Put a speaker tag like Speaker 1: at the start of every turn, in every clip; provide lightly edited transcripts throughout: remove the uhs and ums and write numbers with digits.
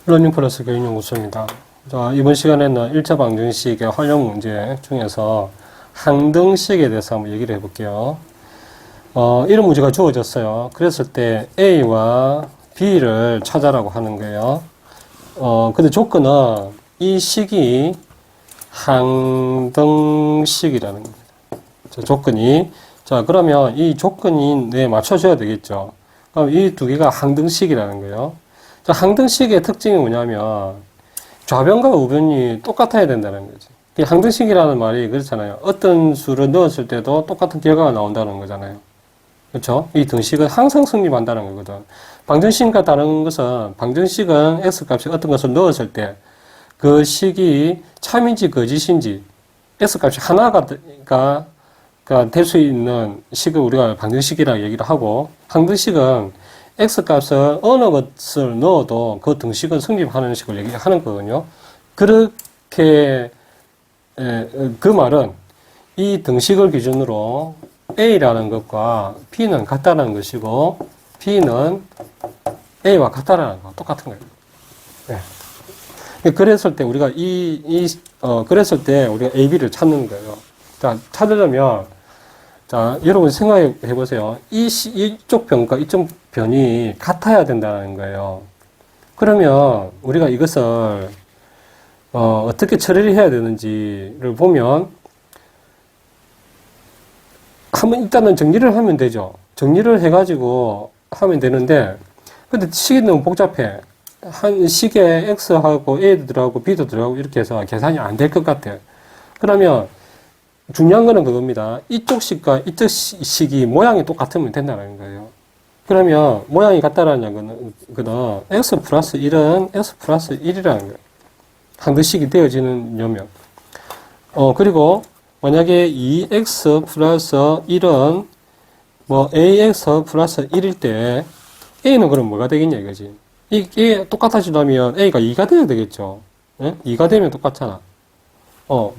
Speaker 1: 러닝 플러스 교육연구소입니다. 자, 이번 시간에는 1차 방정식의 활용 문제 중에서 항등식에 대해서 한번 얘기를 해볼게요. 이런 문제가 주어졌어요. 그랬을 때 A와 B를 찾아라고 하는 거예요. 근데 조건은 이 식이 항등식이라는 겁니다. 자, 조건이. 자, 그러면 이 조건이 네, 맞춰줘야 되겠죠. 그럼 이 두 개가 항등식이라는 거예요. 자, 항등식의 특징이 뭐냐면 좌변과 우변이 똑같아야 된다는 거지. 이 항등식이라는 말이 그렇잖아요. 어떤 수를 넣었을 때도 똑같은 결과가 나온다는 거잖아요. 그렇죠? 이 등식은 항상 성립한다는 거거든. 방정식과 다른 것은 방정식은 x값이 어떤 것을 넣었을 때 그 식이 참인지 거짓인지 x값이 하나가 될 수 있는 식을 우리가 방정식이라고 얘기를 하고, 항등식은 x값을 어느 것을 넣어도 그 등식은 성립하는 식을 얘기하는 거거든요. 그렇게 그 말은 이 등식을 기준으로 A라는 것과 B는 같다는 것이고 B는 A와 같다라는 거 똑같은 거예요. 네. 그랬을 때 우리가 그랬을 때 우리가 A, B를 찾는 거예요. 자, 찾으려면 자, 여러분 생각해 보세요. 이쪽 변과 이쪽 변이 같아야 된다는 거예요. 그러면 우리가 이것을 어떻게 처리를 해야 되는지를 보면 한번 일단은 정리를 하면 되죠. 정리를 해가지고 하면 되는데, 근데 식이 너무 복잡해. 한 식에 X하고 A도 들어가고 B도 들어가고 이렇게 해서 계산이 안 될 것 같아요. 그러면 중요한 거는 그겁니다. 이쪽 식과 이쪽 식이 모양이 똑같으면 된다는 거예요. 그러면 모양이 같다라는 거는 X 플러스 1은 X 플러스 1이라는 거예요. 항등식이 되어지는 려면. 그리고 만약에 2x 플러스 1은 뭐 ax 플러스 1일 때 a는 그럼 뭐가 되겠냐 이거지. 이게 똑같아지려면 a가 2가 돼야 되겠죠. 예? 2가 되면 똑같잖아.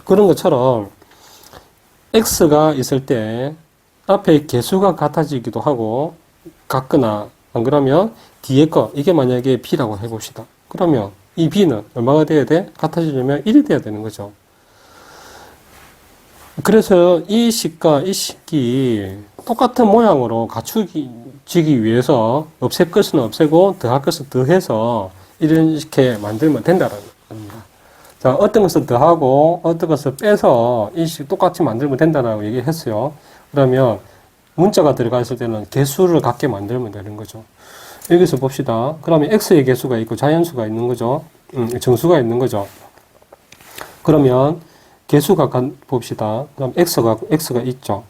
Speaker 1: 그런 것처럼 x가 있을 때 앞에 개수가 같아지기도 하고 같거나 안 그러면 뒤에 거 이게 만약에 b라고 해봅시다. 그러면 이 b는 얼마가 돼야 돼? 같아지려면 1이 돼야 되는 거죠. 그래서 이 식과 이 식이 똑같은 모양으로 갖추기 위해서 없앨 것은 없애고 더할 것은 더해서 이렇게 만들면 된다는 겁니다. 자, 어떤 것을 더하고 어떤 것을 빼서 이 식 똑같이 만들면 된다라고 얘기했어요. 그러면 문자가 들어가 있을 때는 개수를 같게 만들면 되는 거죠. 여기서 봅시다. 그러면 x의 개수가 있고 자연수가 있는 거죠. 정수가 있는 거죠. 그러면 개수가 봅시다. 그럼 x가 있죠.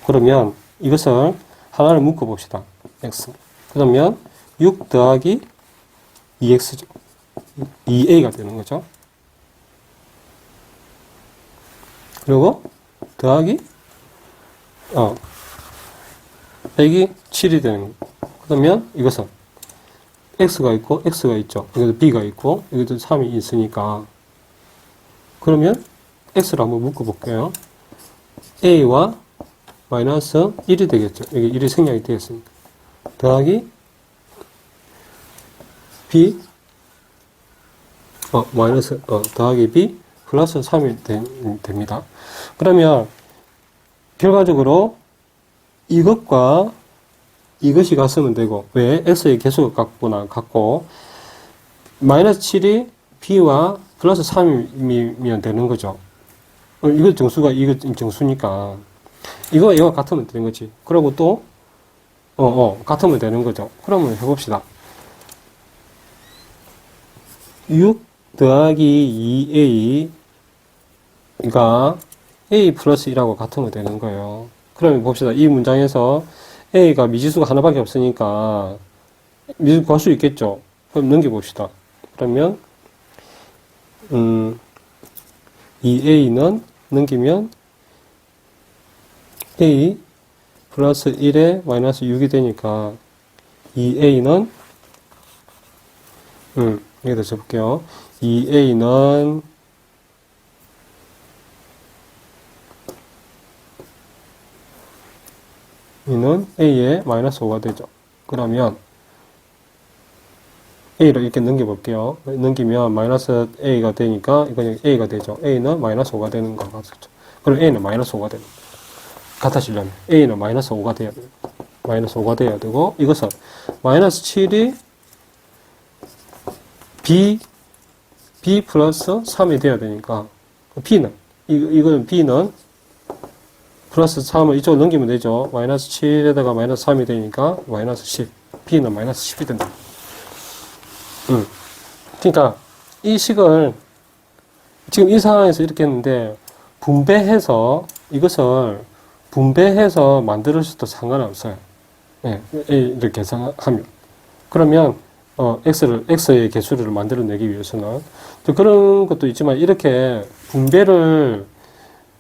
Speaker 1: 그러면 이것을 하나를 묶어 봅시다. x. 그러면 6 더하기 2x죠. 2a가 되는 거죠. 그리고 더하기 빼기 7이 되는 거예요. 그러면 이것은 x가 있고 x가 있죠. 여기도 b가 있고 여기도 3이 있으니까 그러면 x를 한번 묶어볼게요. a와 마이너스 1이 되겠죠. 여기 1이 생략이 되겠습니다. 더하기 b 더하기 b 플러스 3이 됩니다. 그러면 결과적으로 이것과 이것이 같으면 되고, 왜? x의 개수가 같고 마이너스 7이 b와 플러스 3이면 되는 거죠. 이거 정수가 이거 정수니까 이거 같으면 되는 거지. 그리고 또 같으면 되는 거죠. 그러면 해봅시다. 6 더하기 2a가 a 플러스 1하고 같으면 되는 거예요. 그러면 봅시다. 이 문장에서 a가 미지수가 하나밖에 없으니까 미지수 구할 수 있겠죠. 그럼 넘겨봅시다. 그러면 2a는 넘기면 a 플러스 1에 마이너스 6이 되니까 2a는 여기다 적을게요. 2a는 a에 마이너스 5가 되죠. 그러면 A를 이렇게 넘겨볼게요. 넘기면 마이너스 A가 되니까 이건 A가 되죠. A는 마이너스 5가 되는 거 같죠. 그럼 A는 마이너스 5가 되는 거. 같아지려면 A는 마이너스 5가 돼야 돼요. 마이너스 5가 돼야 되고 이것은 마이너스 7이 B 플러스 3이 돼야 되니까 B는 이거는 B는 플러스 3을 이쪽으로 넘기면 되죠. 마이너스 7에다가 마이너스 3이 되니까 마이너스 10. B는 마이너스 10이 된다. 그러니까 이 식을 지금 이 상황에서 이렇게 했는데 분배해서 이것을 분배해서 만들 수도 상관없어요. 예, 이렇게 계산하면 그러면 x의 개수를 만들어내기 위해서는 또 그런 것도 있지만 이렇게 분배를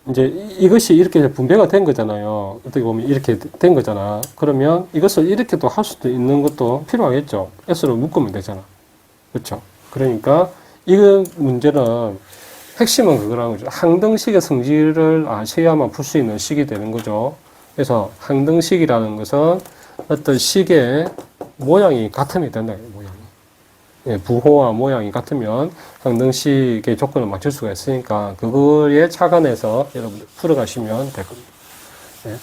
Speaker 1: 이제 이것이 이렇게 분배가 된 거잖아요. 어떻게 보면 이렇게 된 거잖아. 그러면 이것을 이렇게도 할 수도 있는 것도 필요하겠죠. x로 묶으면 되잖아. 그렇죠? 그러니까 이 문제는 핵심은 그거라는 거죠. 항등식의 성질을 아셔야만 풀 수 있는 식이 되는 거죠. 그래서 항등식이라는 것은 어떤 식의 모양이 같으면 된다. 모양이. 예, 부호와 모양이 같으면 항등식의 조건을 맞출 수가 있으니까 그거에 착안해서 여러분들 풀어가시면 될 겁니다. 예.